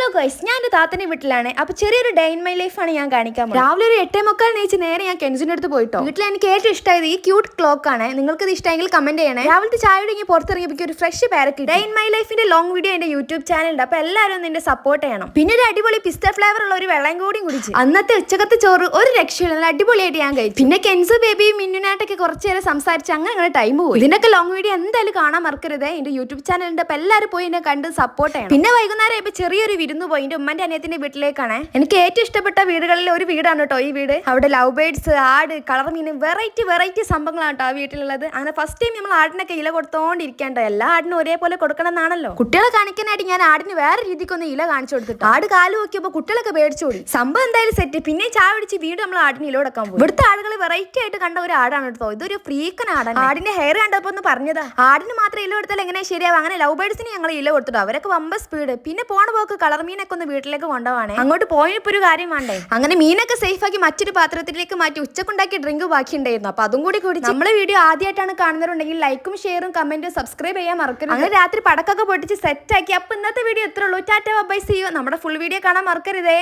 Hello guys, ഞാൻ എൻ്റെ താത്തൻ്റെ വീട്ടിലാണ്. അപ്പോൾ ചെറിയൊരു ഡേ ഇൻ മൈ ലൈഫാണ് ഞാൻ കാണിക്കാൻ പോകുന്നത്. രാവിലെ ഒരു 8:45 നീച്ച് നേരെ ഞാൻ കെൻസിൻ്റെ അടുത്ത് പോയിട്ടോ. വീട്ടിൽ എനിക്ക് ഏറ്റവും ഇഷ്ടമായത് ഈ ക്യൂട്ട് ക്ലോക്ക് ആണ്. നിങ്ങൾക്ക് ഇത് ഇഷ്ടമെങ്കിൽ കമന്റ് ചെയ്യണേ. രാവിലത്തെ ചായ ഇങ്ങനെ പുറത്തിറങ്ങിയപ്പോൾ ഒരു fresh parrot. Day in my ലൈഫിന്റെ ലോങ് വീഡിയോ എൻ്റെ യൂട്യൂബ് ചാനലുണ്ട്. അപ്പോൾ എല്ലാവരും ഒന്ന് എൻ്റെ സപ്പോർട്ട് ചെയ്യണം. പിന്നെ ഒരു അടിപൊളി പിസ്ത ഫ്ലേവർ ഉള്ള ഒരു വെള്ളം കൂടിയും കുടിച്ച് അന്നത്തെ ഉച്ചക്കത്തെ ചോറ് ഒരു രക്ഷയില്ല, അടിപൊളിയായിട്ട് ഞാൻ കഴിച്ചു. പിന്നെ കെൻസ് ബേബിയും മിന്നുനായിട്ടൊക്കെ കുറച്ച് നേരം സംസാരിച്ച് അങ്ങനെ ടൈം പോയി. ഇതിനൊക്കെ ലോങ് വീഡിയോ എന്തായാലും കാണാൻ മറക്കരുത്. എൻ്റെ യൂട്യൂബ് ചാനലുണ്ട്. അപ്പോൾ എല്ലാവരും പോയി എന്നെ കണ്ട് സപ്പോർട്ട് ചെയ്യണം. പിന്നെ വൈകുന്നേരം ഇപ്പോൾ ചെറിയൊരു വിരുന്ന് പോയി എൻ്റെ ഉമ്മൻ്റെ അനിയത്തിന്റെ വീട്ടിലേക്കാണ്. എനിക്ക് ഏറ്റവും ഇഷ്ടപ്പെട്ട വീടുകളിൽ ഒരു വീടാണ് കേട്ടോ ഈ വീട്. അവിടെ ലവ് ബേർഡ്സ്, ആട്, കളർ മീൻ, വെറൈറ്റി സംഭവങ്ങളാണ് കേട്ടോ ആ വീട്ടിലുള്ളത്. അങ്ങനെ ഫസ്റ്റ് ടൈം നമ്മൾ ആടിനൊക്കെ ഇല കൊടുത്തോണ്ടിരിക്കേണ്ടോ. എല്ലാ ആടിനും ഒരേപോലെ കൊടുക്കണം എന്നാണല്ലോ. കുട്ടികളെ കാണിക്കാനായിട്ട് ഞാൻ ആടിന് വേറെ രീതിക്കൊന്ന് ഇല കാണിച്ചു കൊടുത്തിട്ട് ആട് കാല് നോക്കിയപ്പോൾ കുട്ടികളൊക്കെ പേടിച്ചോടി. സംഭവം എന്തായാലും സെറ്റ്. പിന്നെ ചായ പിടിച്ച് വീണ്ടും നമ്മൾ ആടിന് ഇല കൊടുക്കാൻ പോകും. ഇവിടുത്തെ ആടുകൾ വെറൈറ്റി ആയിട്ട് കണ്ട ഒരു ആടാണ് കേട്ടോ. ഇതൊരു ഫ്രീക്കൻ ആടാണ്. ആടിന്റെ ഹെയർ കണ്ടപ്പോ ഒന്ന് പറഞ്ഞതാ, ആടിന് മാത്രം ഇല കൊടുത്താൽ എങ്ങനെ ശരിയാവും. അങ്ങനെ ലവ് ബേർഡ്സിന് ഞങ്ങൾ ഇല കൊടുത്തിട്ടോ. അവരൊക്കെ വമ്പ സ്പീഡ്. പിന്നെ പോണ പോക്ക് കളർ മീനൊക്കെ ഒന്ന് വീട്ടിലേക്ക് കൊണ്ടുപോവാണ്. അങ്ങോട്ട് പോയപ്പോ ഒരു കാര്യം വേണ്ടേ. അങ്ങനെ മീനൊക്കെ സേഫ് ആക്കി മറ്റൊരു പാത്രത്തിലേക്ക് മാറ്റി ഉച്ചക്കുണ്ടാക്കിയ ഡ്രിങ്ക് ബാക്കി ഉണ്ടായിരുന്നു. അപ്പൊ അതും കൂടി നമ്മളെ വീഡിയോ ആദ്യമായിട്ടാണ് കാണുന്നവരുണ്ടെങ്കിൽ ലൈക്കും ഷെയറും കമന്റും സബ്സ്ക്രൈബ് ചെയ്യാൻ മറക്കരുത്. അങ്ങനെ രാത്രി പടക്കൊക്കെ പൊട്ടിച്ച് സെറ്റ് ആക്കി. അപ്പൊ ഇന്നത്തെ വീഡിയോ എത്ര ഉള്ളൂ. Tata bye, see you. നമ്മുടെ ഫുൾ വീഡിയോ കാണാൻ മറക്കരുതേ.